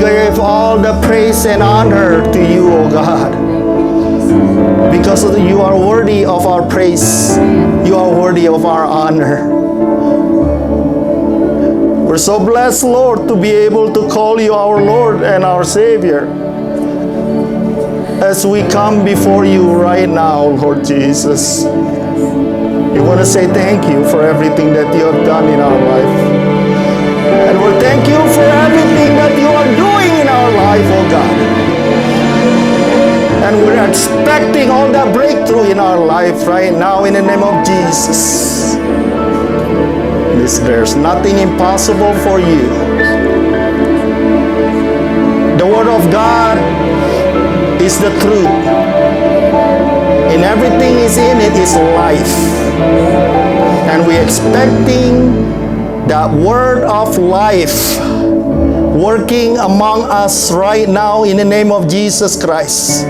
give all the praise and honor to you, O God. Because you are worthy of our praise. You are worthy of our honor. We're so blessed, Lord, to be able to call you our Lord and our Savior. As we come before you right now, Lord Jesus, we want to say thank you for everything that you have done in our life. And we thank you for everything that you are doing in our life, oh God. And we're expecting all that breakthrough in our life right now in the name of Jesus. There's nothing impossible for you. The Word of God is the truth. And everything is in it is life. And we're expecting that word of life working among us right now in the name of Jesus Christ.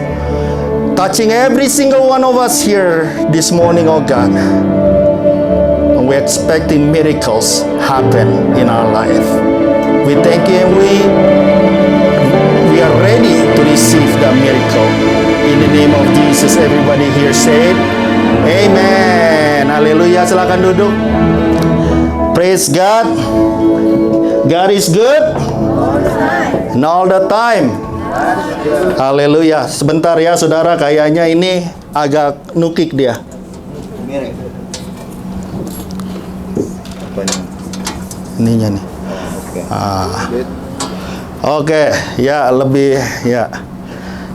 Touching every single one of us here this morning, oh God. And we're expecting miracles happen in our life. We thank you and we are ready to receive the miracle. In the name of Jesus, everybody here say it. Amen. Haleluya. Silakan duduk. Praise God. God is good. And all the time. Haleluya. Sebentar ya saudara, kayaknya ini agak nukik dia. Ininya nih. Oke, ya lebih ya.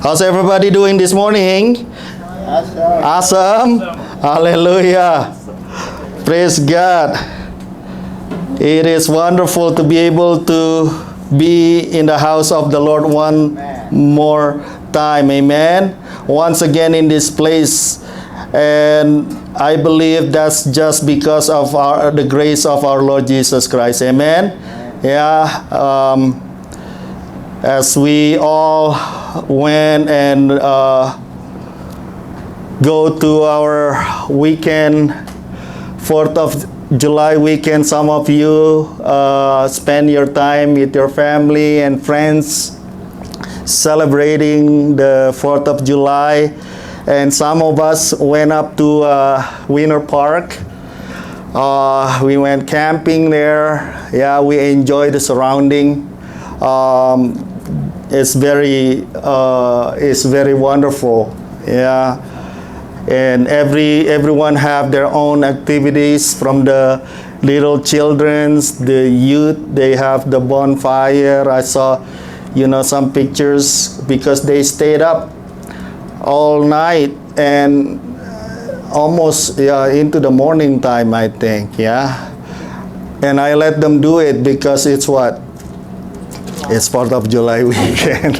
How's everybody doing this morning? Awesome. Hallelujah. Praise God. It is wonderful to be able to be in the house of the Lord one more time. Amen. Once again in this place. And I believe that's just because of the grace of our Lord Jesus Christ. Amen. Yeah. As we all went and go to our weekend, 4th of July weekend, some of you spend your time with your family and friends celebrating the 4th of July. And some of us went up to Winter Park. We went camping there. Yeah, we enjoyed the surrounding. It's very wonderful. Yeah, and everyone have their own activities, from the little children's, the youth. They have the bonfire. I saw, some pictures because they stayed up all night and almost into the morning time, I think. Yeah, and I let them do it because it's what? It's 4th of July weekend.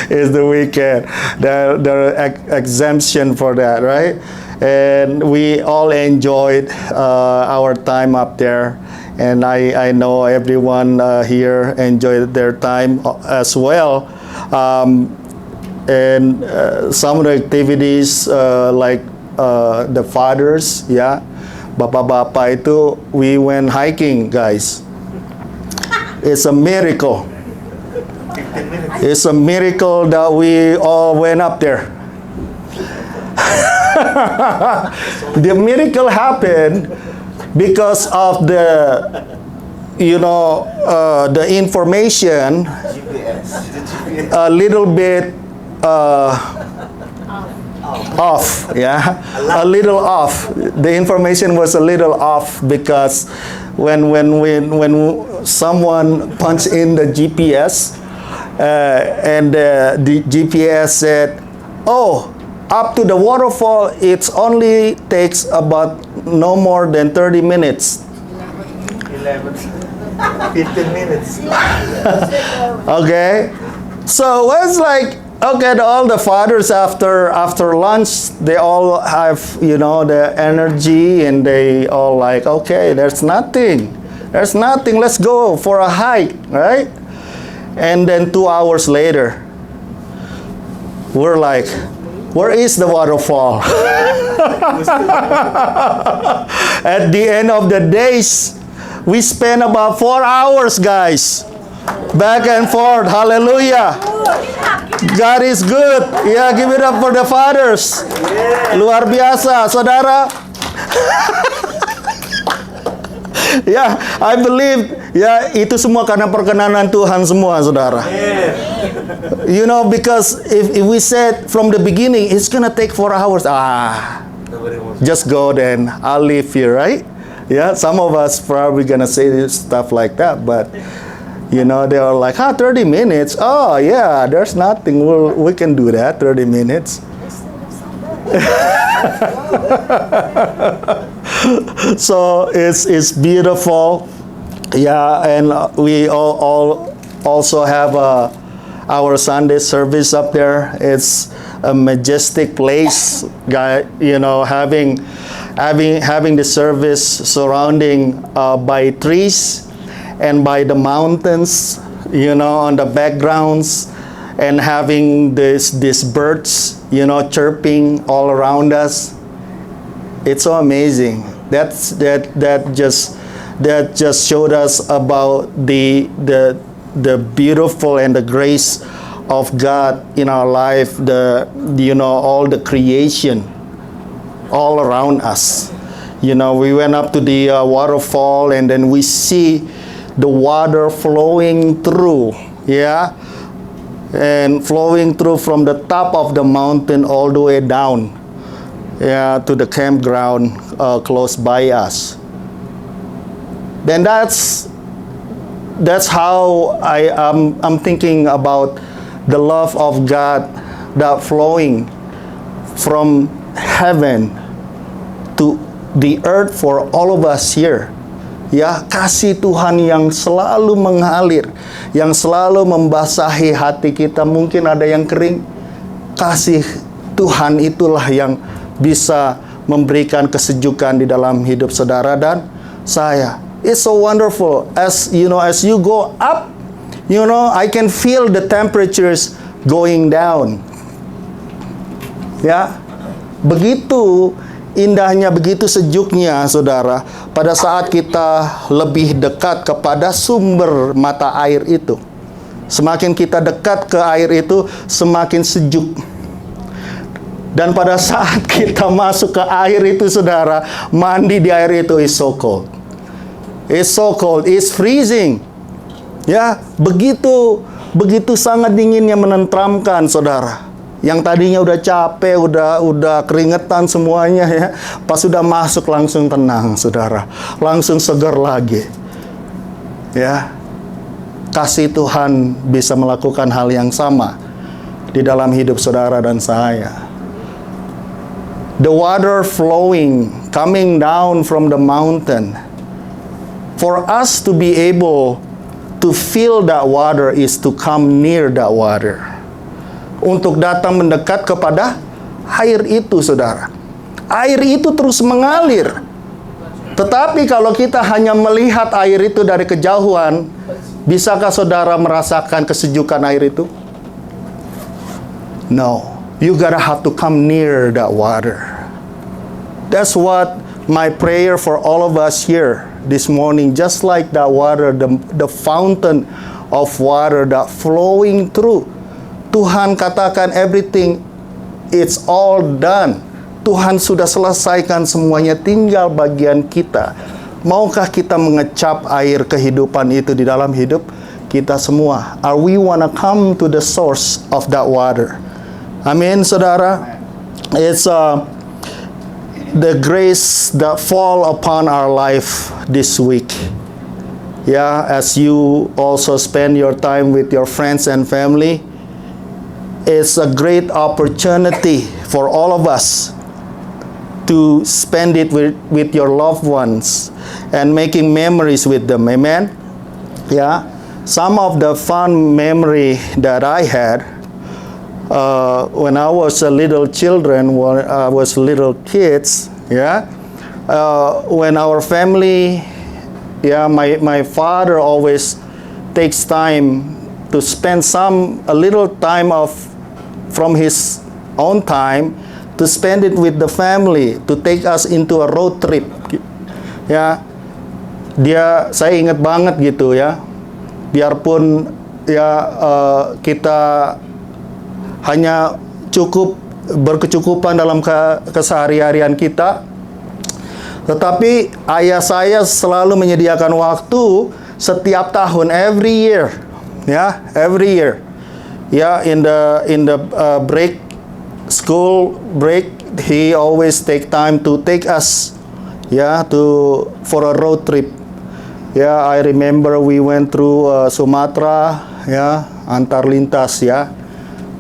It's the weekend. The exemption for that, right? And we all enjoyed our time up there. And I know everyone here enjoyed their time as well. And some of the activities like the fathers, yeah. Bapak-bapak itu, we went hiking, guys. It's a miracle. It's a miracle that we all went up there. The miracle happened because of the information a little bit off. Yeah, a little off. The information was a little off because when someone punched in the GPS and the GPS said, "Oh, up to the waterfall, it's only takes about no more than 30 minutes." 15 minutes. Okay, so it's like, okay, all the fathers after lunch, they all have the energy, and they all like, okay, there's nothing, let's go for a hike, right? And then 2 hours later, we're like, where is the waterfall? At the end of the days, we spent about 4 hours, guys. Back and forth. Hallelujah. God is good. Ya, give it up for the fathers. Luar biasa, saudara. Ya, I believe ya itu semua karena perkenanan Tuhan semua, saudara. You know, because if we said from the beginning it's gonna take 4 hours, just go then, I'll leave here, right? Yeah, some of us probably gonna say stuff like that, but you know, they are like, 30 minutes. Oh yeah, there's nothing. We can do that, 30 minutes. So it's beautiful, yeah. And we all also have our Sunday service up there. It's a majestic place, guy. You know, having the service surrounding by trees and by the mountains, you know, on the backgrounds, and having these birds, you know, chirping all around us. It's so amazing. That just showed us about the beautiful and the grace of God in our life. You know, all the creation all around us. You know, we went up to the waterfall, and then we see the water flowing through, yeah, and flowing through from the top of the mountain all the way down, yeah, to the campground close by us. Then that's how I'm thinking about the love of God that flowing from heaven to the earth for all of us here. Ya, kasih Tuhan yang selalu mengalir, yang selalu membasahi hati kita. Mungkin ada yang kering, kasih Tuhan itulah yang bisa memberikan kesejukan di dalam hidup saudara dan saya. It's so wonderful. As you know, as you go up, you know, I can feel the temperatures going down. Ya, begitu indahnya, begitu sejuknya, saudara, pada saat kita lebih dekat kepada sumber mata air itu. Semakin kita dekat ke air itu, semakin sejuk. Dan pada saat kita masuk ke air itu, saudara, mandi di air itu, is so cold. It's so cold, it's freezing. Ya, begitu sangat dinginnya, menenteramkan, saudara. Yang tadinya udah capek, udah keringetan semuanya, ya. Pas sudah masuk langsung tenang, saudara. Langsung segar lagi. Ya. Kasih Tuhan bisa melakukan hal yang sama di dalam hidup saudara dan saya. The water flowing, coming down from the mountain. For us to be able to feel that water is to come near that water. Untuk datang mendekat kepada air itu, saudara. Air itu terus mengalir. Tetapi kalau kita hanya melihat air itu dari kejauhan, bisakah saudara merasakan kesejukan air itu? No. You gotta have to come near that water. That's what my prayer for all of us here this morning. Just like that water, the fountain of water that flowing through. Tuhan katakan everything, it's all done. Tuhan sudah selesaikan semuanya, tinggal bagian kita. Maukah kita mengecap air kehidupan itu di dalam hidup kita semua? Are we wanna come to the source of that water? Amin, saudara. It's the grace that fall upon our life this week. Yeah, as you also spend your time with your friends and family, it's a great opportunity for all of us to spend it with your loved ones and making memories with them. Amen? Yeah. Some of the fun memory that I had when I was a little children, when I was little kids, yeah. When our family, yeah, my father always takes time to spend a little time from his own time to spend it with the family, to take us into a road trip. Ya, saya ingat banget gitu ya. biarpun ya kita hanya berkecukupan dalam kesehari-harian kita, tetapi ayah saya selalu menyediakan waktu setiap tahun, every year, in the school break, he always take time to take us, for a road trip. I remember we went through Sumatera, antar lintas,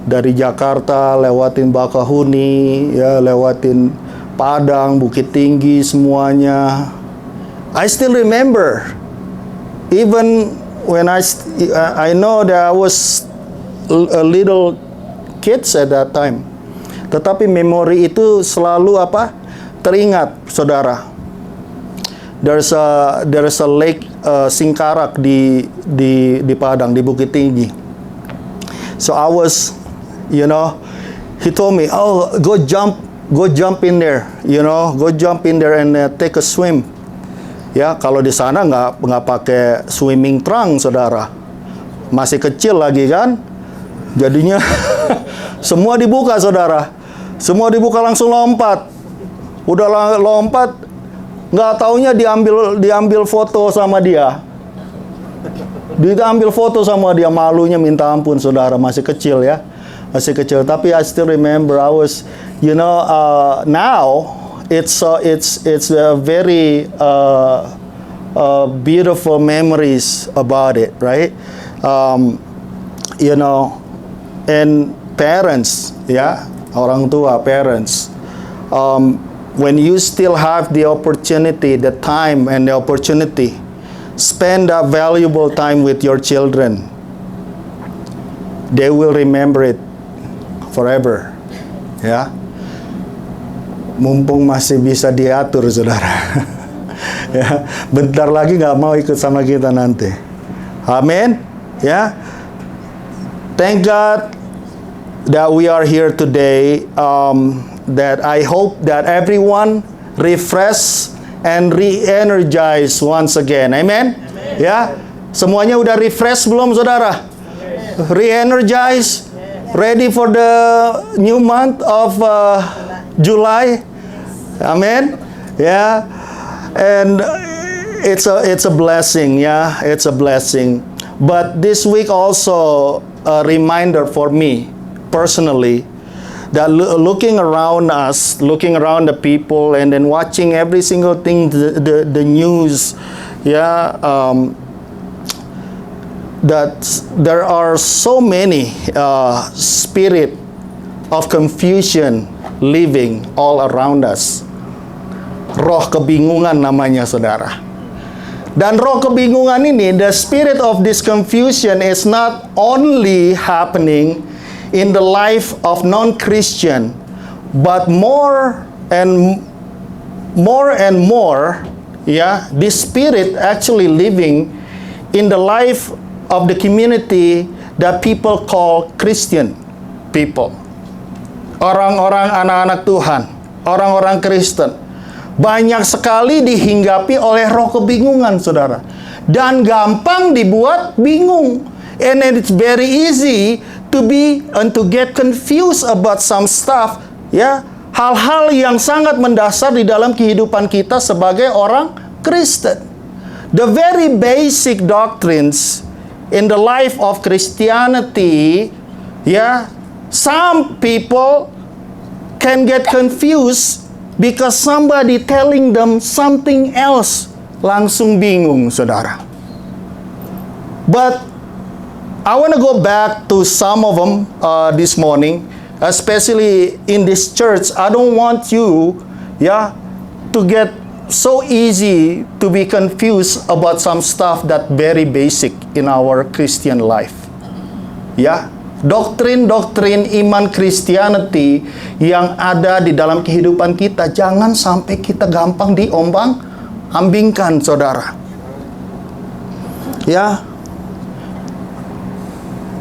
dari Jakarta lewatin Bakahuni, lewatin Padang, Bukit Tinggi, semuanya. I still remember, even when I know that I was a little kids at that time. Tetapi memori itu selalu teringat, saudara. There's a lake Singkarak di Padang, di Bukit Tinggi. So I was, he told me, "Oh, go jump in there, go jump in there and take a swim." Kalau di sana nggak pakai swimming trunk, saudara. Masih kecil lagi kan, jadinya semua dibuka, saudara. Semua dibuka, langsung lompat. Udah lompat, nggak taunya diambil foto sama dia. Diambil foto sama dia, malunya minta ampun, saudara. Masih kecil, masih kecil. Tapi I still remember, I was, now it's a very beautiful memories about it, right? And parents, orang tua, parents. When you still have the opportunity, the time and the opportunity, spend that valuable time with your children. They will remember it forever. Mumpung masih bisa diatur, saudara. Bentar lagi nggak mau ikut sama kita nanti. Amin. Thank God that we are here today. That I hope that everyone refresh and re-energize once again. Amen? Semuanya udah refresh belum, saudara? Re-energize, ready for the new month of July. Amen? And it's a blessing, it's a blessing. But this week also a reminder for me personally, that looking around us, looking around the people, and then watching every single thing, the news, that there are so many spirit of confusion living all around us. Roh kebingungan namanya, saudara. Dan roh kebingungan ini, the spirit of this confusion is not only happening in the life of non-Christian, but more and more, this spirit actually living in the life of the community that people call Christian people. Orang-orang anak-anak Tuhan, orang-orang Kristen, banyak sekali dihinggapi oleh roh kebingungan, saudara. Dan gampang dibuat bingung. And it's very easy to get confused about some stuff, hal-hal yang sangat mendasar di dalam kehidupan kita sebagai orang Kristen. The very basic doctrines in the life of Christianity, some people can get confused because somebody telling them something else. Langsung bingung, saudara. But I want to go back to some of them this morning, especially in this church. I don't want you, to get so easy to be confused about some stuff that very basic in our Christian life. Doktrin-doktrin iman Christianity yang ada di dalam kehidupan kita, jangan sampai kita gampang diombang-ambingkan, saudara.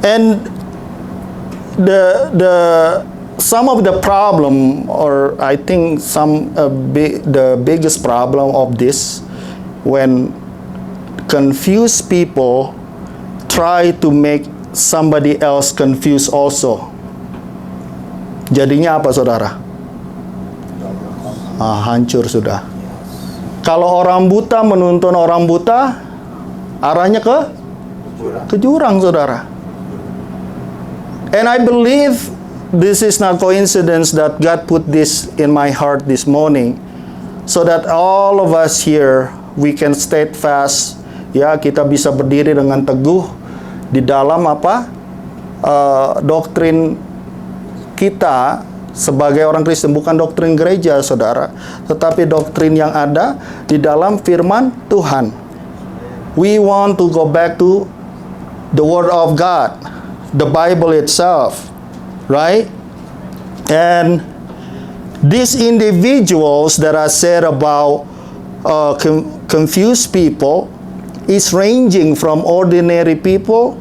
And some of the problem, or I think the biggest problem of this, when confused people try to make somebody else confused also. Jadinya apa, saudara? Hancur sudah. Kalau orang buta menuntun orang buta, arahnya ke jurang, saudara. And I believe this is not coincidence that God put this in my heart this morning, so that all of us here, we can steadfast, ya, kita bisa berdiri dengan teguh di dalam apa? Doktrin kita sebagai orang Kristen, bukan doktrin gereja, saudara, tetapi doktrin yang ada di dalam firman Tuhan. We want to go back to the Word of God, the Bible itself, right? And these individuals that I said about confused people is ranging from ordinary people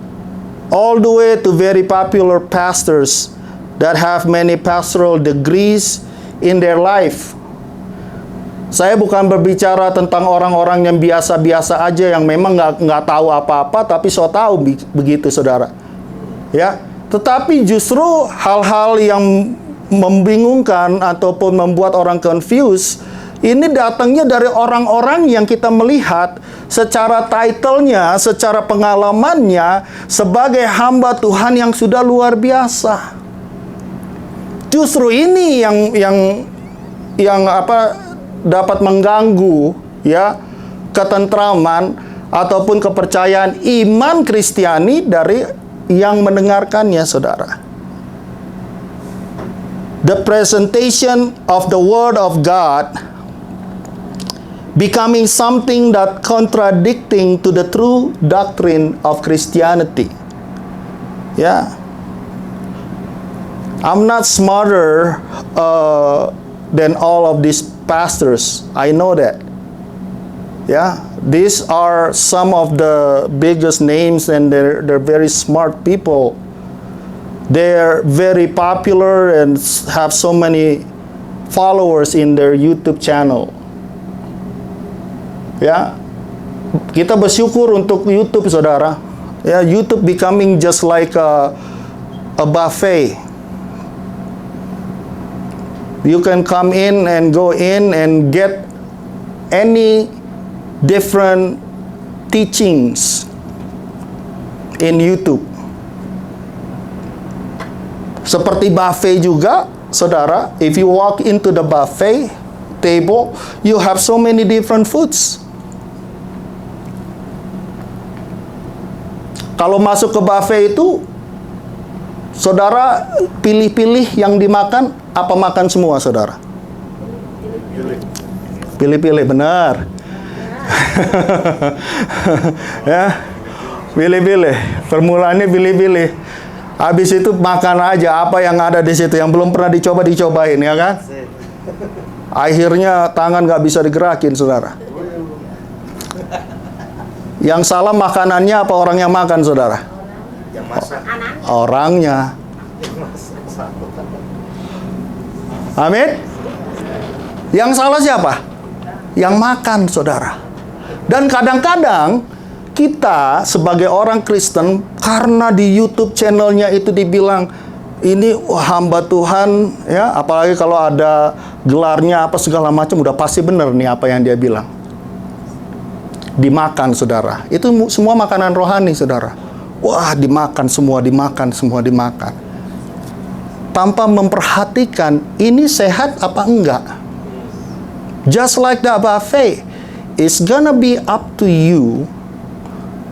all the way to very popular pastors that have many pastoral degrees in their life. Saya bukan berbicara tentang orang-orang yang biasa-biasa aja, yang memang nggak tahu apa-apa, tapi so tahu begitu, saudara. Ya, tetapi justru hal-hal yang membingungkan ataupun membuat orang confused, ini datangnya dari orang-orang yang kita melihat secara title-nya, secara pengalamannya sebagai hamba Tuhan yang sudah luar biasa. Justru ini yang dapat mengganggu, ya, ketentraman ataupun kepercayaan iman Kristiani dari yang mendengarkannya, saudara. The presentation of the Word of God becoming something that contradicting to the true doctrine of Christianity. Yeah. I'm not smarter than all of these pastors. I know that. Yeah, these are some of the biggest names, and they're very smart people. They're very popular and have so many followers in their YouTube channel. Ya, kita bersyukur untuk YouTube, saudara. Ya, YouTube becoming just like a buffet. You can come in and go in and get any different teachings in YouTube. Seperti buffet juga, saudara. If you walk into the buffet table, you have so many different foods. Kalau masuk ke buffet itu, saudara pilih-pilih yang dimakan, apa makan semua, saudara? Pilih-pilih, benar. Ya, pilih-pilih. Permulaannya pilih-pilih. Habis itu makan aja apa yang ada di situ, yang belum pernah dicobain, ya kan? Akhirnya tangan nggak bisa digerakin, saudara. Yang salah makanannya apa orang yang makan, saudara? Yang masak. Orangnya. Amin. Yang salah siapa? Yang makan, saudara. Dan kadang-kadang kita sebagai orang Kristen, karena di YouTube channelnya itu dibilang ini hamba Tuhan, ya, apalagi kalau ada gelarnya apa segala macam, udah pasti benar nih apa yang dia bilang. Dimakan, saudara. Itu semua makanan rohani, saudara. Wah, dimakan semua. Tanpa memperhatikan ini sehat apa enggak. Just like the buffet, it's gonna be up to you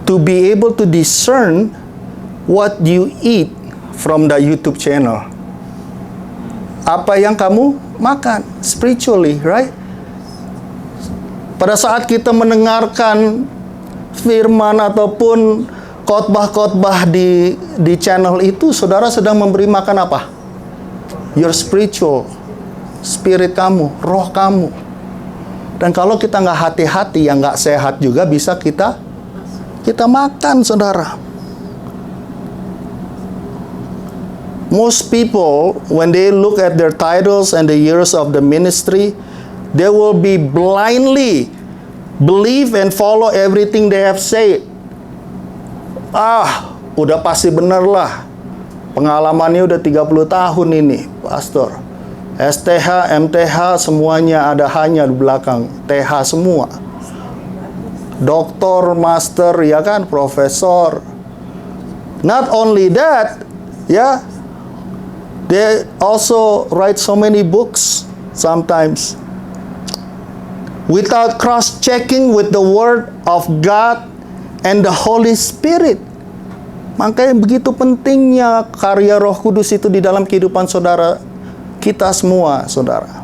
to be able to discern what you eat from the YouTube channel. Apa yang kamu makan spiritually, right? Pada saat kita mendengarkan firman ataupun khotbah-khotbah di channel itu, saudara sedang memberi makan apa? Your spiritual, spirit kamu, roh kamu. Dan kalau kita nggak hati-hati, yang nggak sehat juga bisa kita makan, saudara. Most people, when they look at their titles and the years of the ministry, they will be blindly believe and follow everything they have said. udah pasti bener lah. Pengalamannya udah 30 tahun ini, pastor. STH, MTH, semuanya ada hanya di belakang. TH semua. Doktor, master, ya kan, profesor. Not only that, ya, they also write so many books sometimes. Without cross-checking with the Word of God and the Holy Spirit. Makanya begitu pentingnya karya Roh Kudus itu di dalam kehidupan saudara, kita semua, saudara.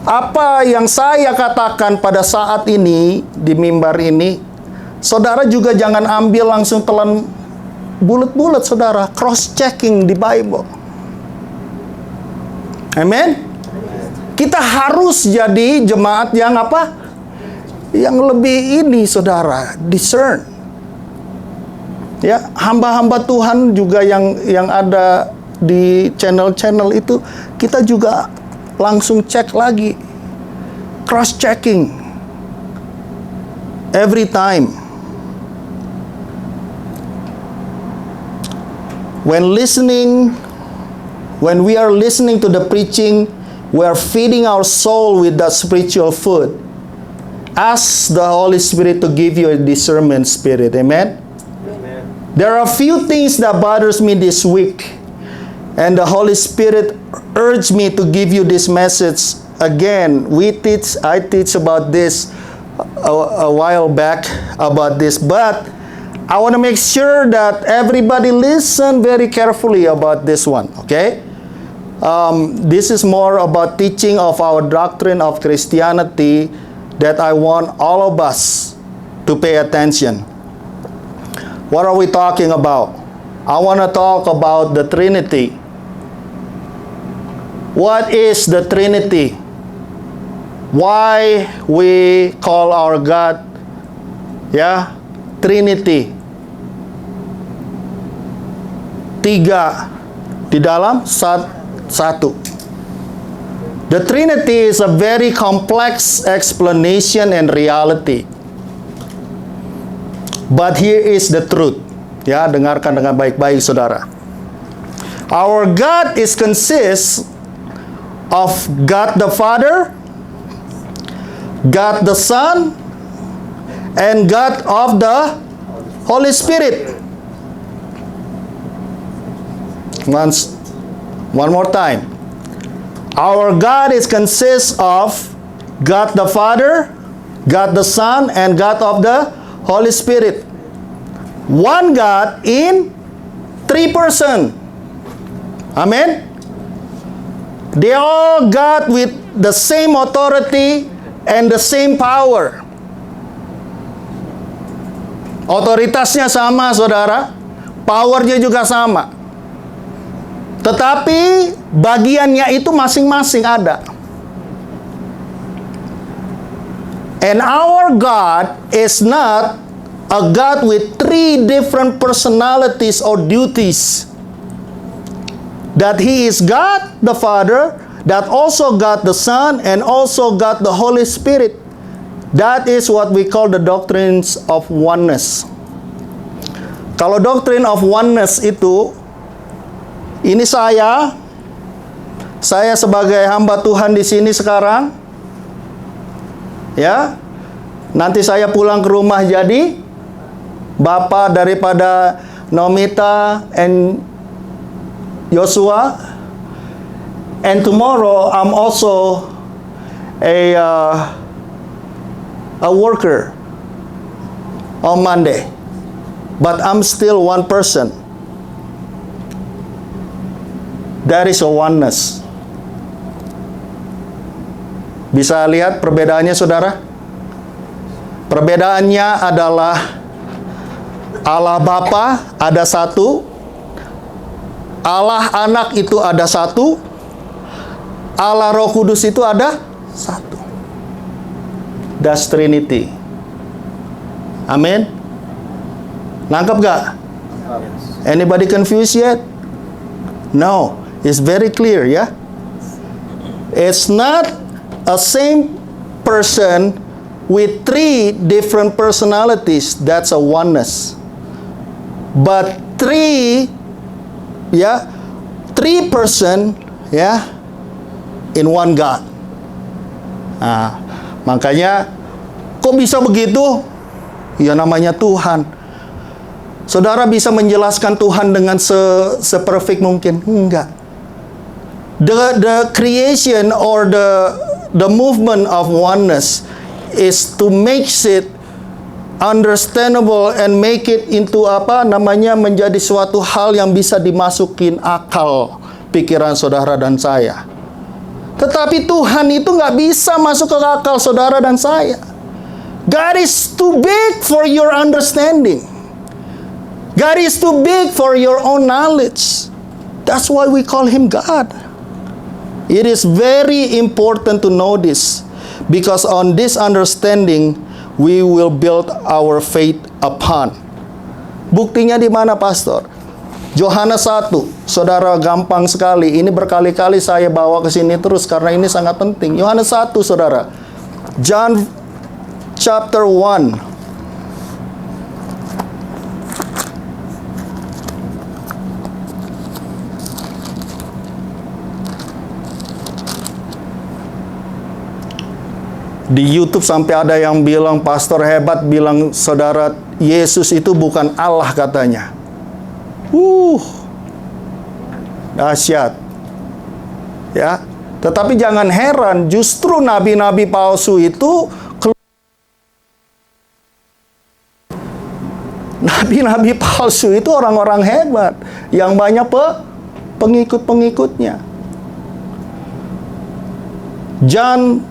Apa yang saya katakan pada saat ini, di mimbar ini, saudara juga jangan ambil langsung telan bulat-bulat, saudara. Cross-checking di Bible. Amen? Kita harus jadi jemaat yang apa? Yang lebih ini, saudara, discern. Ya, hamba-hamba Tuhan juga yang ada di channel-channel itu, kita juga langsung cek lagi, cross-checking every time. When we are listening to the preaching, we are feeding our soul with that spiritual food. Ask the Holy Spirit to give you a discernment spirit. Amen? There are a few things that bothers me this week, and the Holy Spirit urged me to give you this message again. I teach about this a while back about this, but I want to make sure that everybody listen very carefully about this one. Okay, this is more about teaching of our doctrine of Christianity that I want all of us to pay attention. What are we talking about? I want to talk about the Trinity. What is the Trinity? Why we call our God, Trinity? Tiga di dalam satu. The Trinity is a very complex explanation and reality. But here is the truth. Ya, dengarkan dengan baik-baik, saudara. Our God consists of God the Father, God the Son, and God of the Holy Spirit. One more time. Our God consists of God the Father, God the Son, and God of the Holy Spirit. One God in three person. Amen. They all God with the same authority and the same power. Otoritasnya sama, saudara. Powernya juga sama. Tetapi bagiannya itu masing-masing ada. And our God is not a God with three different personalities or duties. That He is God the Father, that also God the Son, and also God the Holy Spirit. That is what we call the doctrines of oneness. Kalau doctrine of oneness itu, ini saya sebagai hamba Tuhan di sini sekarang, ya, nanti saya pulang ke rumah jadi bapa daripada Nomita and Joshua, and tomorrow I'm also a worker on Monday, but I'm still one person. That is a oneness. Bisa lihat perbedaannya, saudara? Perbedaannya adalah Allah Bapa ada satu, Allah Anak itu ada satu, Allah Roh Kudus itu ada satu. That's Trinity. Amin. Nangkep gak? Anybody confused yet? No. It's very clear, ya. It's not a same person with three different personalities. That's a oneness. but three person in one God. Nah, makanya kok bisa begitu? Ya namanya Tuhan. Saudara bisa menjelaskan Tuhan dengan seperfect mungkin? Enggak. The creation or the movement of oneness is to make it understandable and make it into menjadi suatu hal yang bisa dimasukin akal pikiran saudara dan saya. Tetapi Tuhan itu nggak bisa masuk ke akal saudara dan saya. God is too big for your understanding. God is too big for your own knowledge. That's why we call Him God. It is very important to know this, because on this understanding we will build our faith upon. Buktinya di mana, Pastor? Yohanes 1, saudara, gampang sekali. Ini berkali-kali saya bawa ke sini terus karena ini sangat penting. Yohanes 1, saudara. John chapter 1. Di YouTube sampai ada yang bilang, pastor hebat, bilang saudara, Yesus itu bukan Allah katanya. Dahsyat. Ya, tetapi jangan heran, justru nabi-nabi palsu itu, nabi-nabi palsu itu orang-orang hebat yang banyak pengikut-pengikutnya. John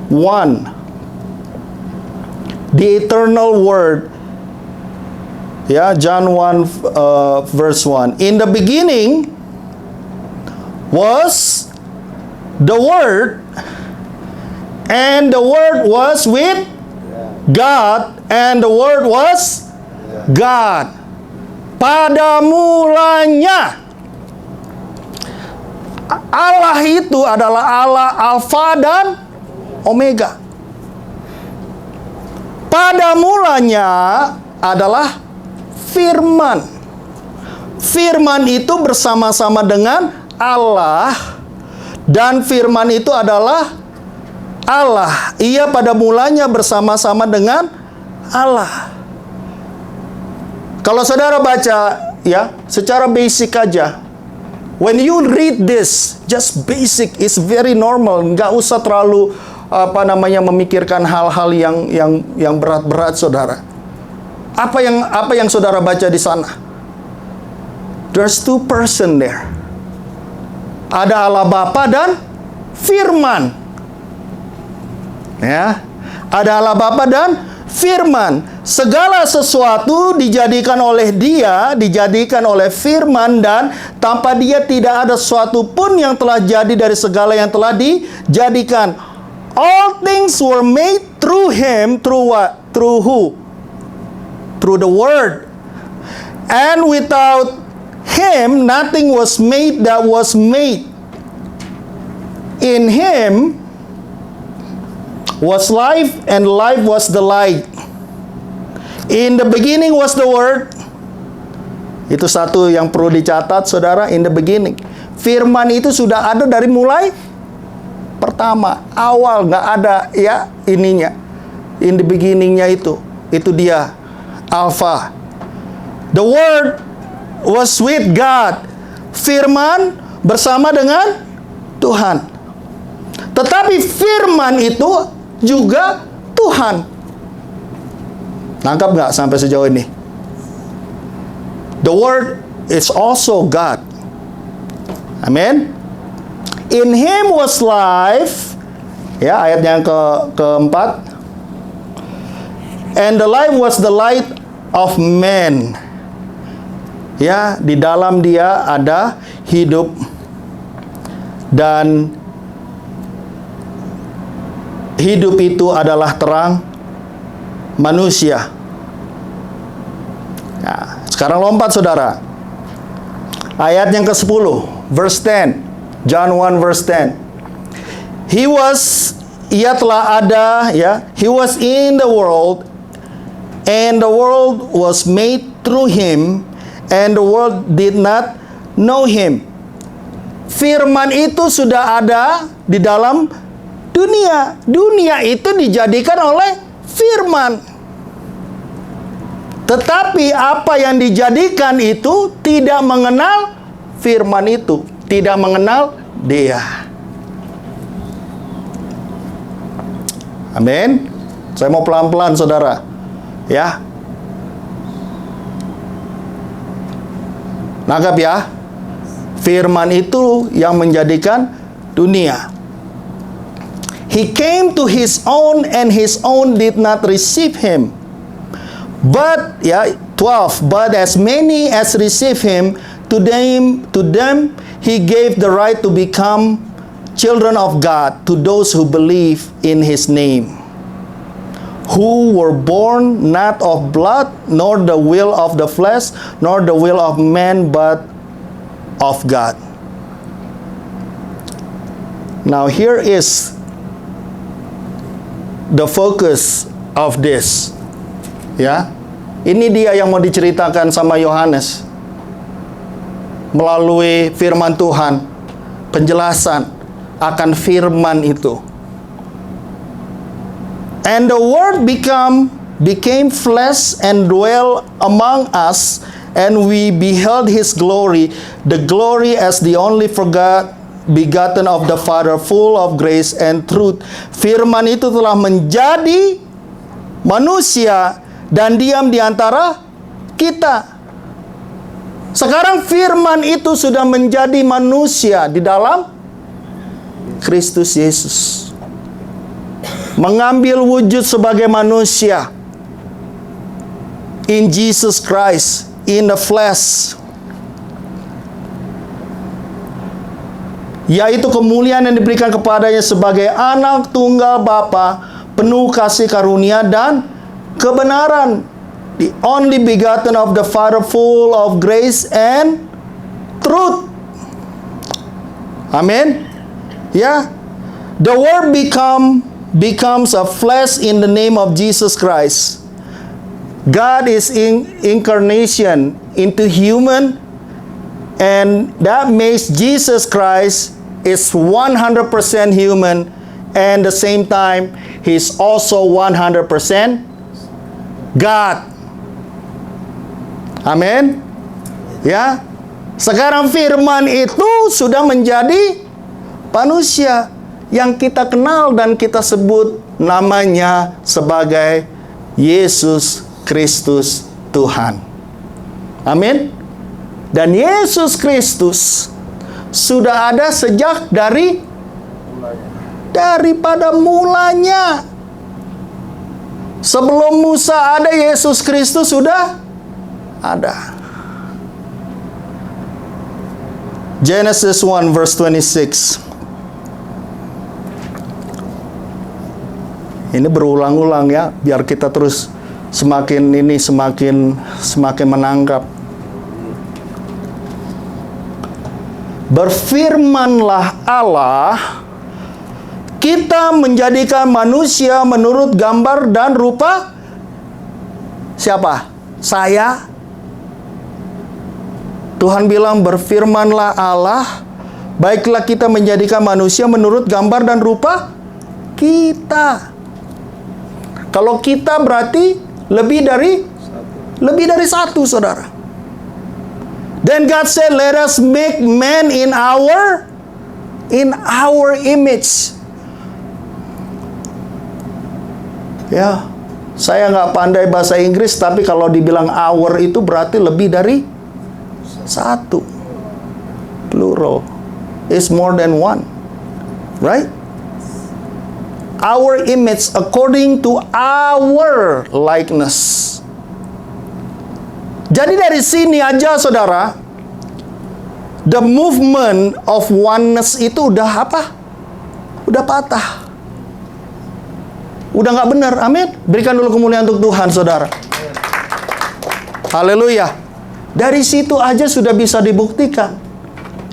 1, the eternal word, John 1 verse 1. In the beginning was the Word, and the Word was with God, and the Word was God. Pada mulanya, Allah itu adalah Allah Alfa dan Omega. Pada mulanya adalah Firman. Firman itu bersama-sama dengan Allah, dan Firman itu adalah Allah. Ia pada mulanya bersama-sama dengan Allah. Kalau saudara baca secara basic aja, when you read this, just basic, is very normal. Nggak usah terlalu memikirkan hal-hal yang berat-berat, saudara. Apa yang saudara baca di sana? There's two person there. Ada Allah Bapa dan Firman. Ya, ada Allah Bapa dan Firman. Segala sesuatu dijadikan oleh Dia, dijadikan oleh Firman, dan tanpa Dia tidak ada sesuatu pun yang telah jadi dari segala yang telah dijadikan. All things were made through Him. Through what? Through who? Through the Word. And without Him, nothing was made that was made. In Him was life, and life was the light. In the beginning was the Word. Itu satu yang perlu dicatat, saudara. In the beginning. Firman itu sudah ada dari mulai pertama, awal, nggak ada ininya. In the beginning-nya itu dia Alpha. The Word was with God. Firman bersama dengan Tuhan. Tetapi Firman itu juga Tuhan. Nangkap nggak sampai sejauh ini? The Word is also God. Amin. In Him was life. Ayat yang keempat. And the life was the light of man. Di dalam Dia ada hidup, dan hidup itu adalah terang manusia. Nah, sekarang lompat, saudara. Ayat yang ke-10, verse 10. John 1 verse 10. Ia telah ada, He was in the world, and the world was made through Him, and the world did not know him. Firman itu sudah ada di dalam dunia. Dunia itu dijadikan oleh firman. Tetapi apa yang dijadikan itu tidak mengenal firman itu, tidak mengenal dia. Amin. Saya mau pelan-pelan, saudara. Ya. Nangkap ya. Firman itu yang menjadikan dunia. He came to his own and his own did not receive him. But, 12, but as many as receive him, to them he gave the right to become children of God, to those who believe in his name, who were born not of blood, nor the will of the flesh, nor the will of man, but of God. Now here is the focus of this. Ya, ini dia yang mau diceritakan sama Yohanes melalui firman Tuhan, penjelasan akan firman itu. And the word became flesh and dwelt among us, and we beheld his glory, the glory as the only begotten of the Father, full of grace and truth. Firman itu telah menjadi manusia dan diam di antara kita. Sekarang firman itu sudah menjadi manusia di dalam Kristus Yesus. Mengambil wujud sebagai manusia. In Jesus Christ, in the flesh. Yaitu kemuliaan yang diberikan kepadanya sebagai anak tunggal Bapa, penuh kasih karunia dan kebenaran. The only begotten of the Father, full of grace and truth. Amen. Ya. The word becomes a flesh in the name of Jesus Christ. God is in incarnation into human, and that makes Jesus Christ is 100% human, and the same time he's also 100% God. Amin. Ya. Sekarang firman itu sudah menjadi manusia yang kita kenal dan kita sebut namanya sebagai Yesus Kristus Tuhan. Amin. Dan Yesus Kristus sudah ada sejak daripada mulanya. Sebelum Musa ada, Yesus Kristus sudah ada. Genesis 1 verse 26. Ini berulang-ulang ya, biar kita terus semakin menangkap. Berfirmanlah Allah, kita menjadikan manusia menurut gambar dan rupa siapa? Saya. Tuhan bilang, berfirmanlah Allah, baiklah kita menjadikan manusia menurut gambar dan rupa kita. Kalau kita berarti lebih dari satu, saudara. Then God said, let us make man in our image. Ya, saya nggak pandai bahasa Inggris, tapi kalau dibilang our itu berarti lebih dari satu. Plural is more than one, right? Our image according to our likeness. Jadi dari sini aja, saudara, the movement of oneness itu udah apa? Udah patah. Udah nggak benar. Amin. Berikan dulu kemuliaan untuk Tuhan, saudara. Haleluya. Dari situ aja sudah bisa dibuktikan.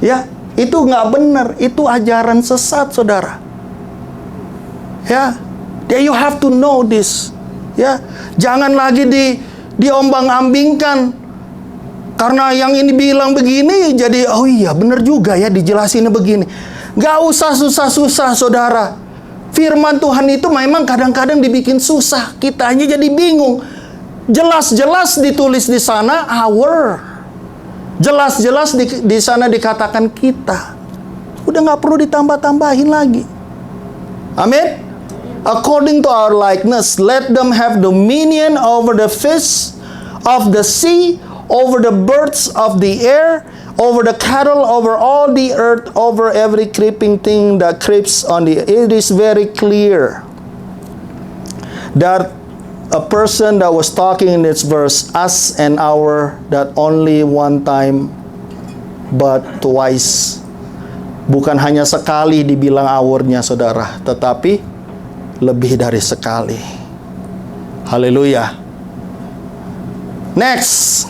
Ya, itu nggak benar. Itu ajaran sesat, saudara. Ya, you have to know this. Ya, jangan lagi diombang-ambingkan. Karena yang ini bilang begini, jadi oh iya benar juga ya dijelasinnya begini. Gak usah susah-susah saudara. Firman Tuhan itu memang kadang-kadang dibikin susah. Kita hanya jadi bingung. Jelas-jelas ditulis di sana our. Jelas-jelas di sana dikatakan kita. Udah gak perlu ditambah-tambahin lagi. Amin. According to our likeness, let them have dominion over the fish of the sea, over the birds of the air, over the cattle, over all the earth, over every creeping thing that creeps on the earth. It is very clear that a person that was talking in this verse, us and our, that only one time but twice. Bukan hanya sekali dibilang our-nya saudara, tetapi lebih dari sekali. Haleluya. Next.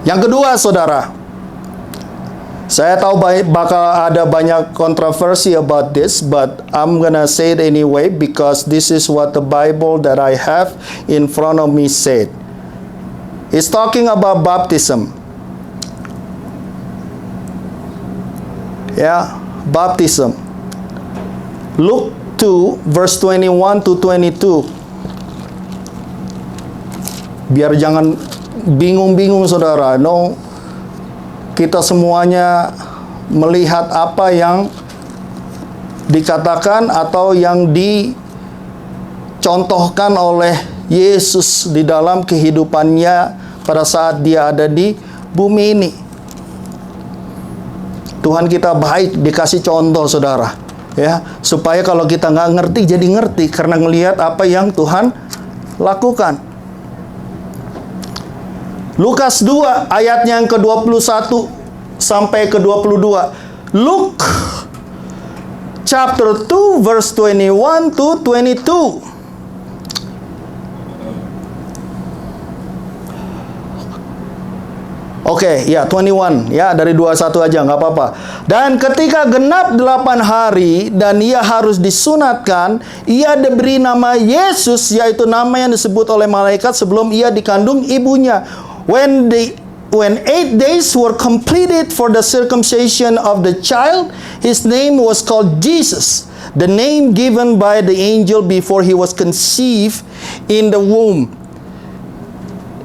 Yang kedua saudara, saya tahu bakal ada banyak kontroversi about this, but I'm gonna say it anyway because this is what the Bible that I have in front of me said. It's talking about baptism. Yeah, baptism. Luke 2 verse 21 to 22. Biar jangan bingung-bingung saudara. No, kita semuanya melihat apa yang dikatakan atau yang dicontohkan oleh Yesus di dalam kehidupannya pada saat dia ada di bumi ini. Tuhan kita baik, dikasih contoh saudara, ya, supaya kalau kita nggak ngerti jadi ngerti karena ngelihat apa yang Tuhan lakukan. Lukas 2 ayatnya yang ke-21 sampai ke-22. Luke chapter 2 verse 21 to 22. Oke, ya 21, ya dari 21 aja nggak apa-apa. Dan ketika genap 8 hari dan ia harus disunatkan, ia diberi nama Yesus, yaitu nama yang disebut oleh malaikat sebelum ia dikandung ibunya. When 8 days were completed for the circumcision of the child, his name was called Jesus, the name given by the angel before he was conceived in the womb.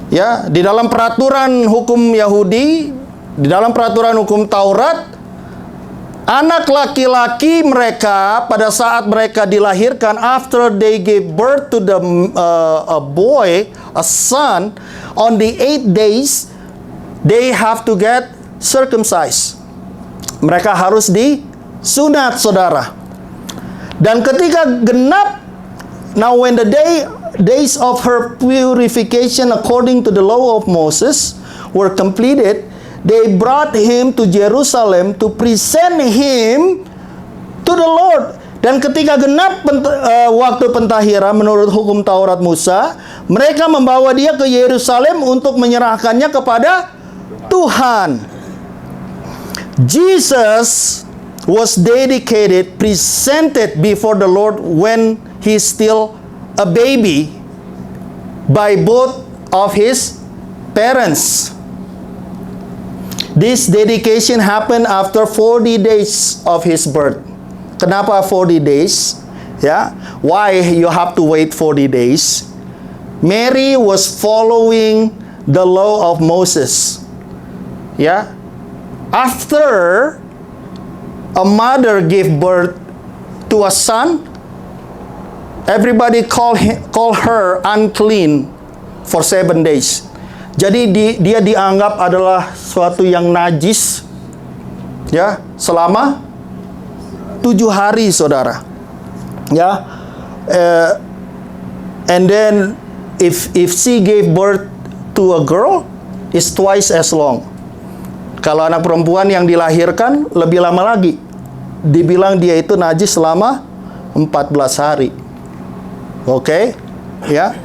Ya, di dalam peraturan hukum Yahudi, di dalam peraturan hukum Taurat, anak laki-laki mereka pada saat mereka dilahirkan, after they gave birth to a boy, a son, on the 8 days, they have to get circumcised. Mereka harus disunat, saudara. Dan ketika genap, now when the days of her purification according to the law of Moses were completed, they brought him to Jerusalem to present him to the Lord. Dan ketika genap waktu pentahiran menurut hukum Taurat Musa, mereka membawa dia ke Yerusalem untuk menyerahkannya kepada Tuhan. Jesus was dedicated, presented before the Lord when he still a baby by both of his parents. This dedication happened after 40 days of his birth. Kenapa 40 days? Ya, why you have to wait 40 days? Mary was following the law of Moses. Ya, after a mother gave birth to a son, everybody call her unclean for 7 days. Jadi dia dianggap adalah suatu yang najis, ya, selama 7 hari, saudara. Ya, and then if she gave birth to a girl, is twice as long. Kalau anak perempuan yang dilahirkan lebih lama lagi, dibilang dia itu najis selama 14 hari. Okay, yeah.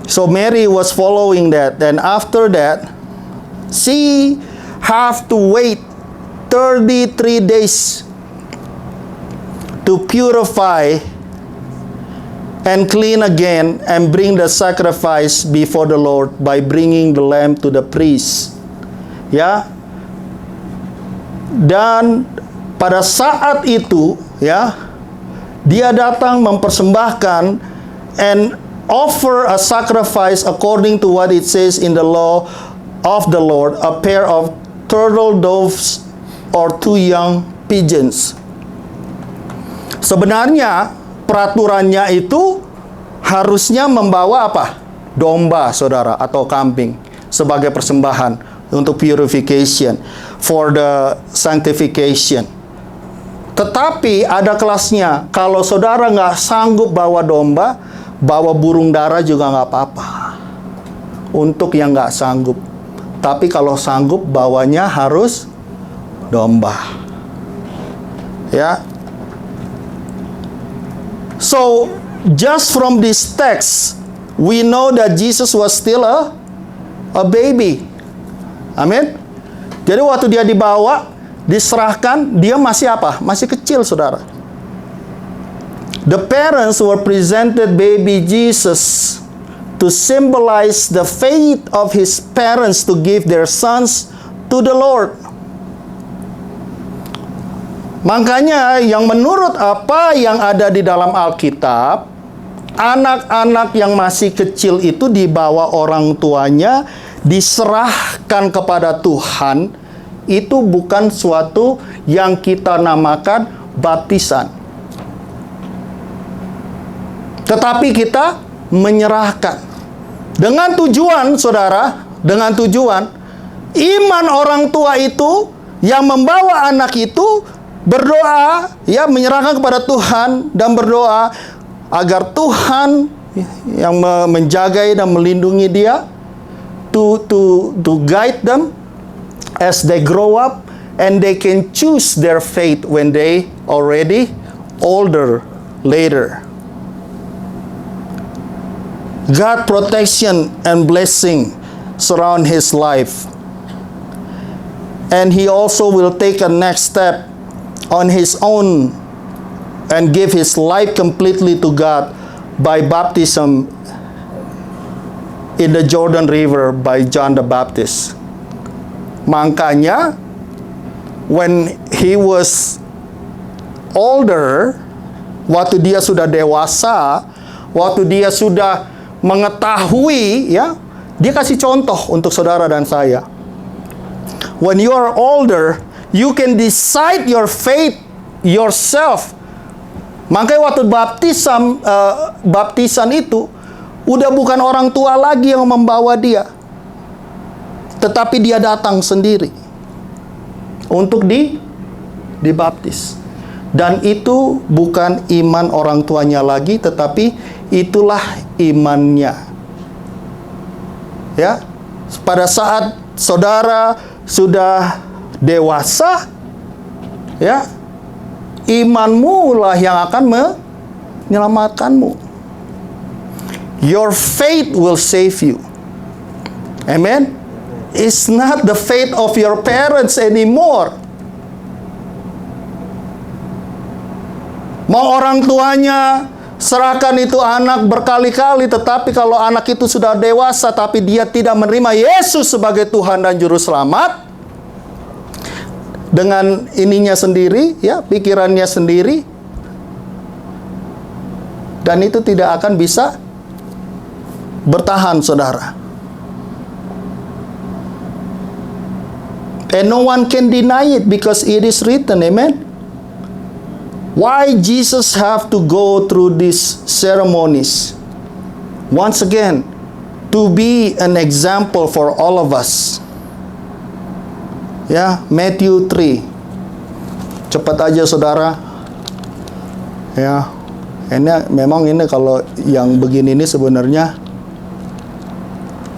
So Mary was following that. Then after that, she have to wait 33 days to purify and clean again, and bring the sacrifice before the Lord by bringing the lamb to the priest. Ya. Dan pada saat itu, ya, dia datang mempersembahkan and offer a sacrifice according to what it says in the law of the Lord, a pair of turtle doves or 2 young pigeons. Sebenarnya peraturannya itu harusnya membawa apa? Domba, saudara, atau kambing sebagai persembahan untuk purification, for the sanctification. Tetapi ada kelasnya. Kalau saudara nggak sanggup bawa domba, bawa burung dara juga nggak apa-apa. Untuk yang nggak sanggup. Tapi kalau sanggup, bawanya harus domba. Ya. So, just from this text, we know that Jesus was still a baby. Amin. Jadi waktu dia dibawa, diserahkan, dia masih apa? Masih kecil, saudara. The parents were presented baby Jesus to symbolize the faith of his parents to give their sons to the Lord. Makanya yang menurut apa yang ada di dalam Alkitab, anak-anak yang masih kecil itu dibawa orang tuanya, diserahkan kepada Tuhan, itu bukan suatu yang kita namakan baptisan. Tetapi kita menyerahkan. Dengan tujuan, saudara, dengan tujuan, iman orang tua itu yang membawa anak itu berdoa, ya, menyerahkan kepada Tuhan dan berdoa agar Tuhan yang menjaga dan melindungi dia, to guide them as they grow up, and they can choose their faith when they already older later. God protection and blessing surround his life, and he also will take a next step on his own and give his life completely to God by baptism in the Jordan River by John the Baptist. Makanya when he was older, waktu dia sudah dewasa, waktu dia sudah mengetahui, ya, dia kasih contoh untuk saudara dan saya. When you are older, you can decide your faith yourself. Makanya waktu baptisan itu udah bukan orang tua lagi yang membawa dia, tetapi dia datang sendiri untuk dibaptis. Dan itu bukan iman orang tuanya lagi, tetapi itulah imannya. Ya, pada saat saudara sudah dewasa, ya, imanmu lah yang akan menyelamatkanmu. Your faith will save you. Amen. It's not the faith of your parents anymore. Mau orang tuanya serahkan itu anak berkali-kali, tetapi kalau anak itu sudah dewasa tapi dia tidak menerima Yesus sebagai Tuhan dan Juru Selamat, dengan ininya sendiri, ya, pikirannya sendiri, dan itu tidak akan bisa bertahan, saudara. And no one can deny it because it is written. Amen. Why Jesus have to go through these ceremonies? Once again, to be an example for all of us. Ya, Matthew 3. Cepat aja, saudara. Ya, memang ini kalau yang begini ini sebenarnya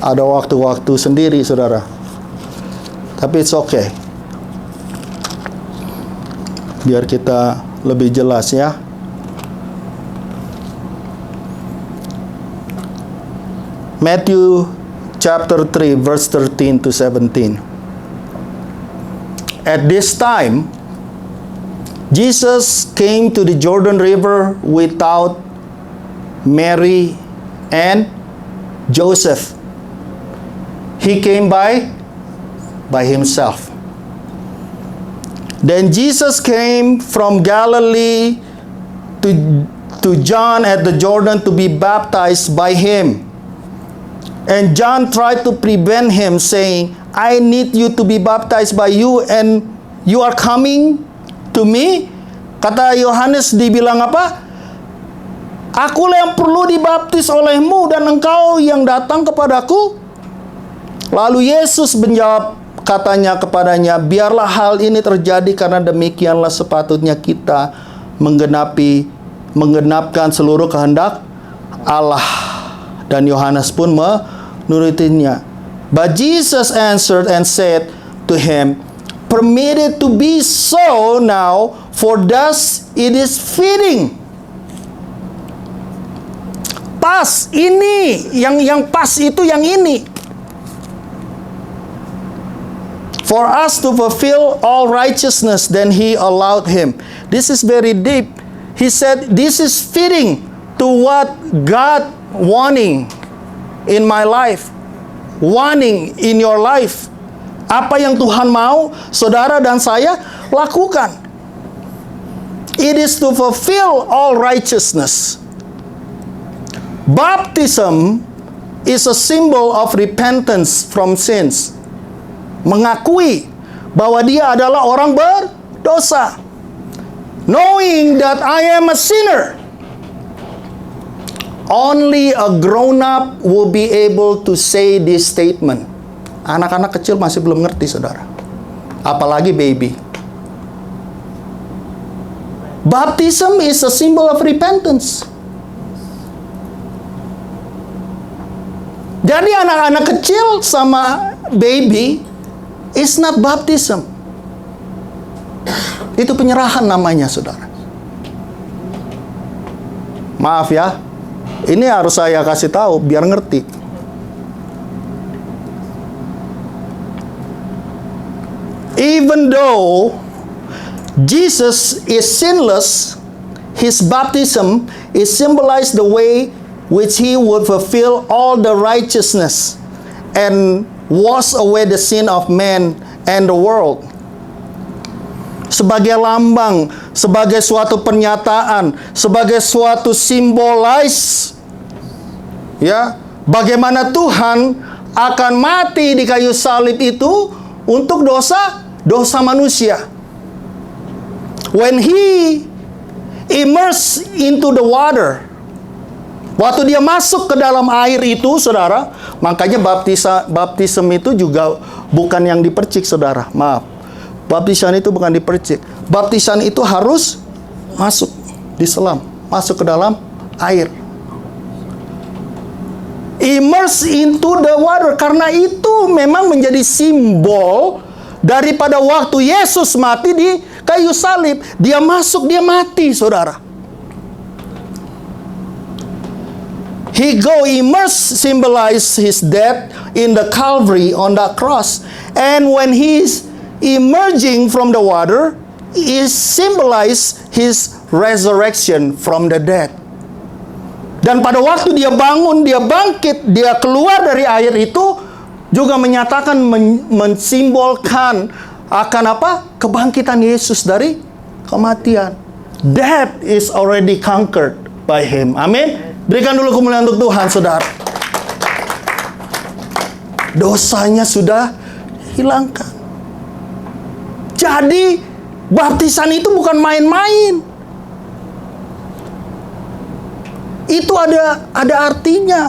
ada waktu-waktu sendiri, saudara. Tapi it's okay. Biar kita lebih jelas, ya. Matthew chapter 3 verse 13 to 17. At this time, Jesus came to the Jordan River without Mary, and Joseph. He came by himself. Then Jesus came from Galilee to John at the Jordan to be baptized by him. And John tried to prevent him, saying, I need you to be baptized by you, and you are coming to me? Kata Yohanes, dibilang apa? Akulah yang perlu dibaptis olehmu, dan engkau yang datang kepadaku? Lalu Yesus menjawab, katanya kepadanya, biarlah hal ini terjadi, karena demikianlah sepatutnya kita menggenapkan seluruh kehendak Allah. Dan Yohanes pun menurutinya. But Jesus answered and said to him, permit it to be so now, for thus it is fitting. Pas ini, yang pas itu yang ini. For us to fulfill all righteousness, then he allowed him. This is very deep. He said, this is fitting to what God wanting in my life, wanting in your life. Apa yang Tuhan mau saudara dan saya lakukan. It is to fulfill all righteousness. Baptism is a symbol of repentance from sins. Mengakui bahwa dia adalah orang berdosa. Knowing that I am a sinner. Only a grown-up will be able to say this statement. Anak-anak kecil masih belum ngerti, saudara. Apalagi baby. Baptism is a symbol of repentance. Jadi anak-anak kecil sama baby is not baptism. Itu penyerahan namanya, saudara. Maaf ya, ini harus saya kasih tahu biar ngerti. Even though Jesus is sinless, his baptism is symbolized the way which he would fulfill all the righteousness and wash away the sin of man and the world. Sebagai lambang, sebagai suatu pernyataan, sebagai suatu simbolis, ya, bagaimana Tuhan akan mati di kayu salib itu untuk dosa manusia. When he immersed into the water, waktu dia masuk ke dalam air itu, saudara, makanya baptism itu juga bukan yang dipercik, saudara. Maaf. Baptisan itu bukan dipercik. Baptisan itu harus masuk, diselam, masuk ke dalam air. Immerse into the water. Karena itu memang menjadi simbol daripada waktu Yesus mati di kayu salib. Dia masuk, dia mati, saudara. He go immerse symbolize his death in the Calvary on the cross. And when he's emerging from the water, is symbolize his resurrection from the dead. Dan pada waktu dia bangun, dia bangkit, dia keluar dari air itu juga menyatakan, mensimbolkan akan apa? Kebangkitan Yesus dari kematian. Death is already conquered by him. Amin. Berikan dulu kemuliaan untuk Tuhan, saudara. Dosanya sudah hilangkan. Jadi baptisan itu bukan main-main. Itu ada artinya.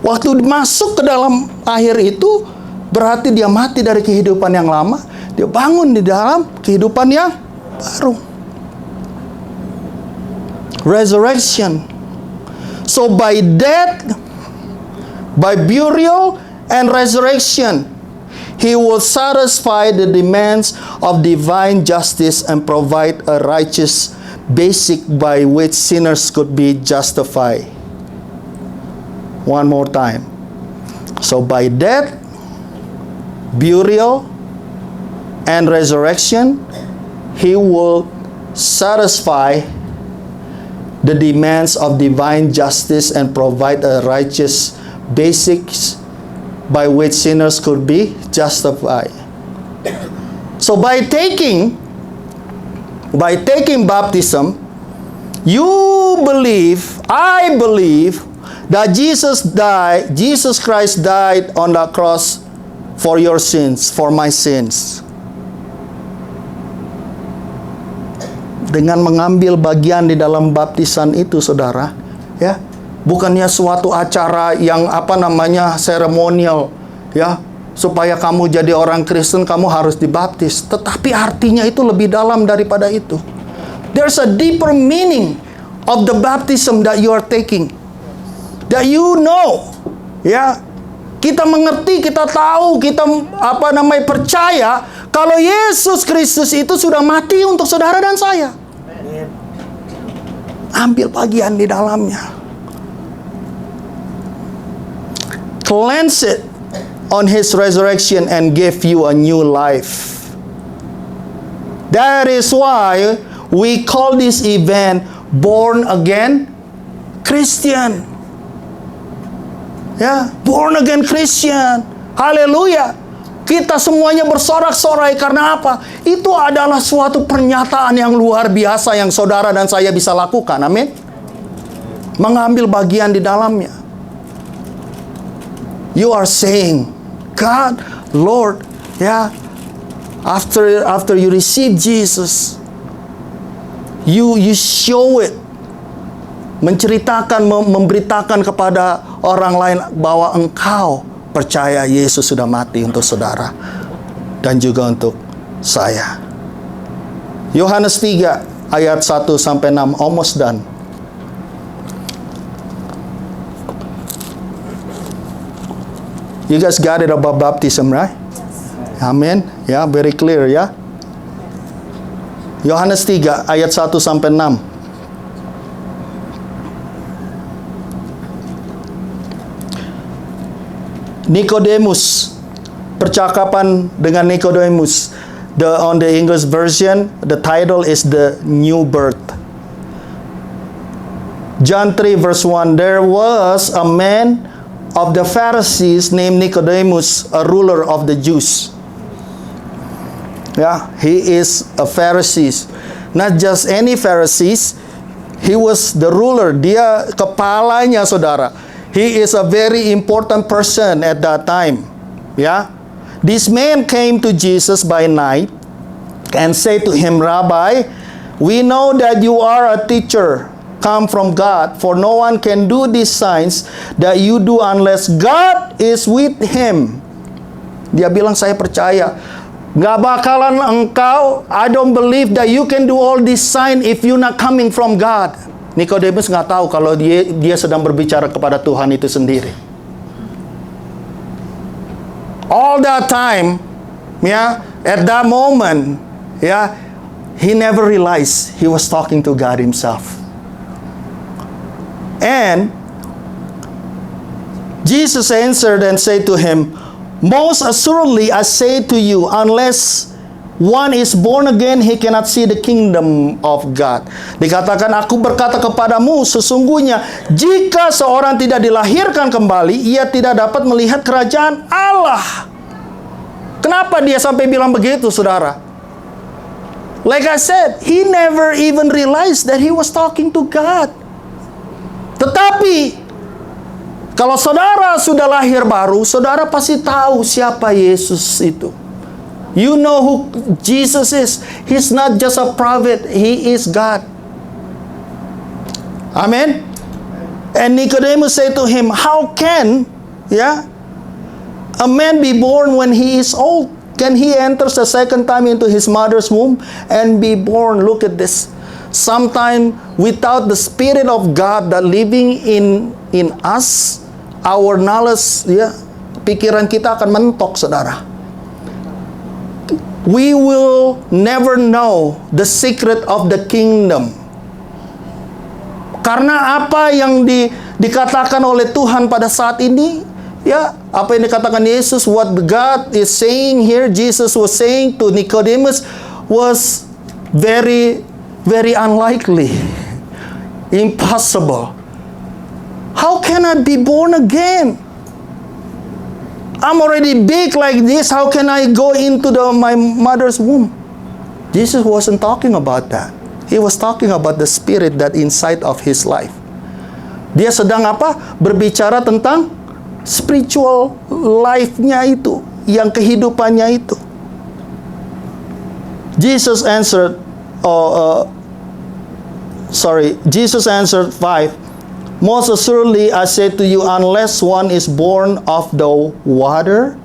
Waktu masuk ke dalam air itu berarti dia mati dari kehidupan yang lama, dia bangun di dalam kehidupan yang baru. Resurrection. So by death, by burial and resurrection, he will satisfy the demands of divine justice and provide a righteous basic by which sinners could be justified. One more time. So by death, burial, and resurrection, he will satisfy the demands of divine justice and provide a righteous basics by which sinners could be justified. So by taking baptism, I believe that Jesus Christ died on the cross for your sins, for my sins. Dengan mengambil bagian di dalam baptisan itu, saudara, ya, bukannya suatu acara yang seremonial, ya, supaya kamu jadi orang Kristen kamu harus dibaptis. Tetapi artinya itu lebih dalam daripada itu. There's a deeper meaning of the baptism that you are taking. That you know, ya, kita mengerti, kita tahu, kita percaya kalau Yesus Kristus itu sudah mati untuk saudara dan saya. Ambil bagian di dalamnya. Cleanse it on His resurrection and give you a new life. That is why we call this event Born Again Christian. Ya, born again Christian. Haleluya. Kita semuanya bersorak-sorai karena apa? Itu adalah suatu pernyataan yang luar biasa yang saudara dan saya bisa lakukan. Amin. Mengambil bagian di dalamnya. You are saying, God, Lord, ya, after you receive Jesus, you show it. Menceritakan, memberitakan kepada orang lain bahwa engkau percaya Yesus sudah mati untuk saudara dan juga untuk saya. Yohanes 3 ayat 1 sampai 6, almost done. You guys got it about baptism, right? Amen. Ya, very clear ya. Yohanes 3 ayat 1 sampai 6. Nicodemus, percakapan dengan Nicodemus. On the English version, the title is the new birth. John 3 verse 1, there was a man of the Pharisees named Nicodemus, a ruler of the Jews. Yeah, he is a Pharisee. Not just any Pharisees, he was the ruler. Dia kepalanya, saudara. He is a very important person at that time. Yeah. This man came to Jesus by night and said to him, Rabbi, we know that you are a teacher come from God, for no one can do these signs that you do unless God is with him. Dia bilang, saya percaya. Gak bakalan engkau, I don't believe that you can do all these signs if you're not coming from God. Nicodemus nggak tahu kalau dia sedang berbicara kepada Tuhan itu sendiri. All that time, ya, at that moment, ya, he never realized he was talking to God himself. And Jesus answered and said to him, most assuredly I say to you, unless one is born again, he cannot see the kingdom of God. Dikatakan, aku berkata kepadamu, sesungguhnya jika seorang tidak dilahirkan kembali, ia tidak dapat melihat kerajaan Allah. Kenapa dia sampai bilang begitu, saudara? Like I said, he never even realized that he was talking to God. Tetapi kalau saudara sudah lahir baru, saudara pasti tahu siapa Yesus itu. You know who Jesus is. He's not just a prophet. He is God. Amen. And Nicodemus said to him, how can, a man be born when he is old? Can he enter the second time into his mother's womb and be born? Look at this. Sometime without the Spirit of God that living in us, our knowledge, pikiran kita akan mentok, saudara. We will never know the secret of the kingdom. Karena apa yang dikatakan oleh Tuhan pada saat ini, apa yang dikatakan Yesus, what God is saying here, Jesus was saying to Nicodemus was very, very unlikely. Impossible. How can I be born again? I'm already big like this. How can I go into my mother's womb? Jesus wasn't talking about that. He was talking about the spirit that inside of his life. Dia sedang apa? Berbicara tentang spiritual life-nya itu, yang kehidupannya itu. Jesus answered, Jesus answered 5, most assuredly I say to you, unless one is born of the water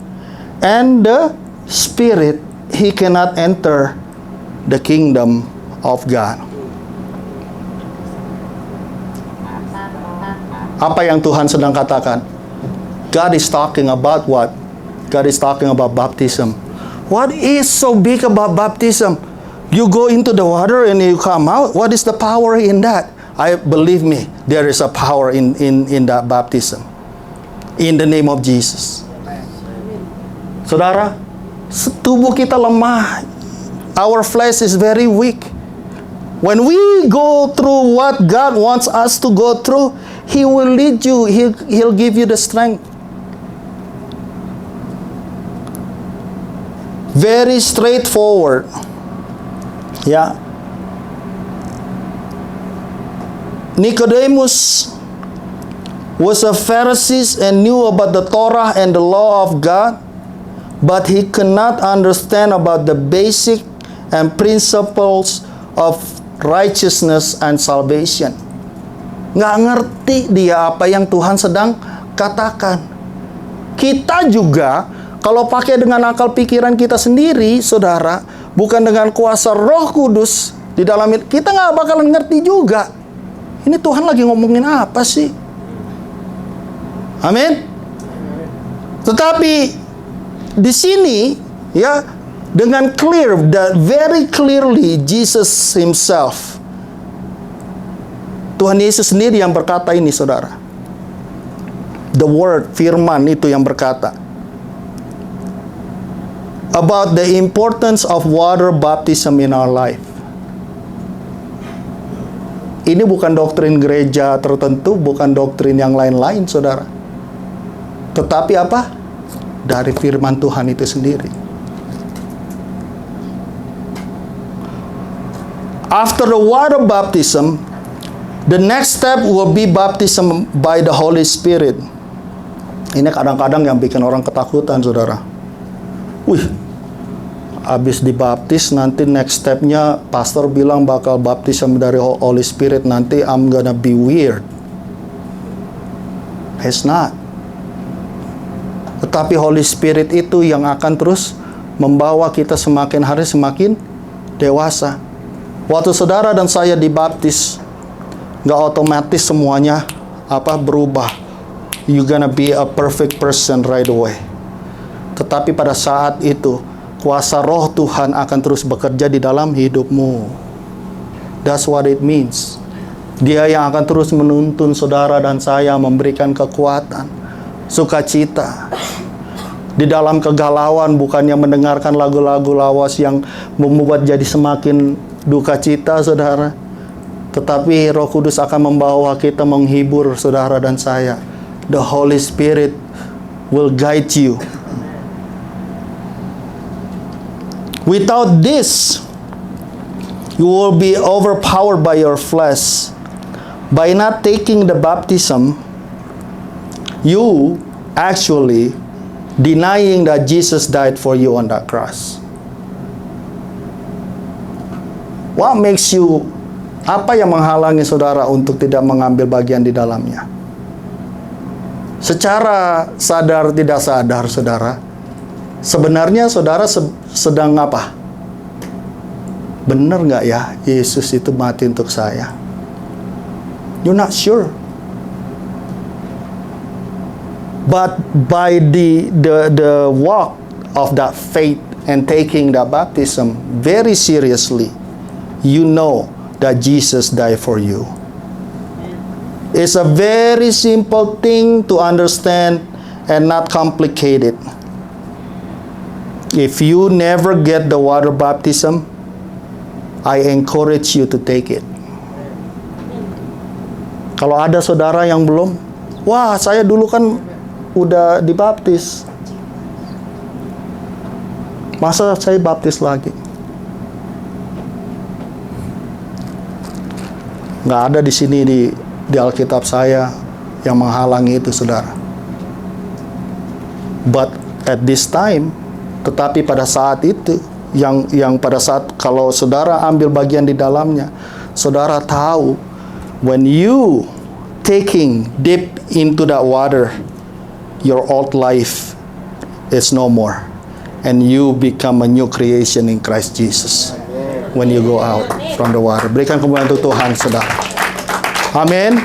and the Spirit, he cannot enter the kingdom of God. Apa yang Tuhan sedang katakan? God is talking about what? God is talking about baptism. What is so big about baptism? You go into the water and you come out. What is the power in that? Believe me, there is a power in that baptism. In the name of Jesus. Saudara, tubuh kita lemah. Our flesh is very weak. When we go through what God wants us to go through, He will lead you. He'll give you the strength. Very straightforward. Yeah. Nicodemus was a Pharisee and knew about the Torah and the law of God, but he could not understand about the basic and principles of righteousness and salvation. Nggak ngerti dia apa yang Tuhan sedang katakan. Kita juga kalau pakai dengan akal pikiran kita sendiri, saudara, bukan dengan kuasa Roh Kudus di dalam kita nggak bakalan ngerti juga. Ini Tuhan lagi ngomongin apa sih? Amin. Tetapi di sini ya dengan clear, that very clearly Jesus himself, Tuhan Yesus sendiri yang berkata ini, saudara. The word, firman itu yang berkata about the importance of water baptism in our life. Ini bukan doktrin gereja tertentu, bukan doktrin yang lain-lain, saudara. Tetapi apa? Dari firman Tuhan itu sendiri. After the water baptism, the next step will be baptism by the Holy Spirit. Ini kadang-kadang yang bikin orang ketakutan, saudara. Wih, habis dibaptis nanti next stepnya pastor bilang bakal baptism dari Holy Spirit, nanti I'm gonna be weird. It's not. Tetapi Holy Spirit itu yang akan terus membawa kita semakin hari semakin dewasa. Waktu saudara dan saya dibaptis, nggak otomatis semuanya berubah. You gonna be a perfect person right away. Tetapi pada saat itu kuasa Roh Tuhan akan terus bekerja di dalam hidupmu. That's what it means. Dia yang akan terus menuntun saudara dan saya, memberikan kekuatan, sukacita. Di dalam kegalauan, bukannya mendengarkan lagu-lagu lawas yang membuat jadi semakin duka cita, saudara. Tetapi Roh Kudus akan membawa kita menghibur saudara dan saya. The Holy Spirit will guide you. Without this, you will be overpowered by your flesh. By not taking the baptism, you actually denying that Jesus died for you on that cross. What makes you, apa yang menghalangi saudara untuk tidak mengambil bagian di dalamnya? Secara sadar tidak sadar, saudara, sebenarnya saudara sedang apa? Benar nggak ya Yesus itu mati untuk saya? You're not sure. But by the walk of that faith and taking that baptism very seriously, you know that Jesus died for you. It's a very simple thing to understand and not complicated. If you never get the water baptism, I encourage you to take it. Kalau ada saudara yang belum, wah saya dulu kan udah dibaptis, masa saya baptis lagi? Nggak ada di sini di Alkitab saya yang menghalangi itu, saudara. But at this time, tetapi pada saat itu, yang pada saat kalau saudara ambil bagian di dalamnya, saudara tahu when you taking deep into that water, your old life is no more, and you become a new creation in Christ Jesus when you go out from the water. Berikan kemuliaan untuk Tuhan, saudara. Amin.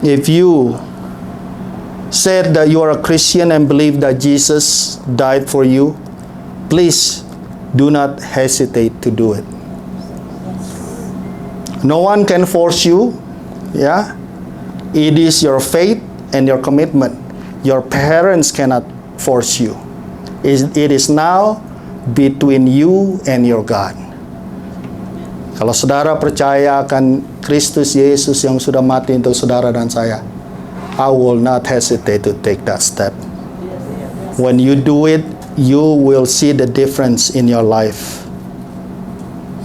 If you said that you are a Christian and believe that Jesus died for you, please do not hesitate to do it. No one can force you. Yeah, it is your faith and your commitment. Your parents cannot force you. It is now between you and your God. Kalau saudara percaya akan Kristus Yesus yang sudah mati untuk saudara dan saya, I will not hesitate to take that step. When you do it, you will see the difference in your life.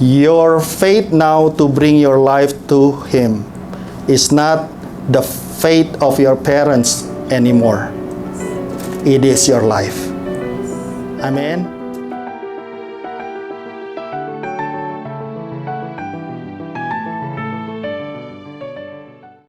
Your faith now to bring your life to Him is not the faith of your parents anymore. It is your life. Amen.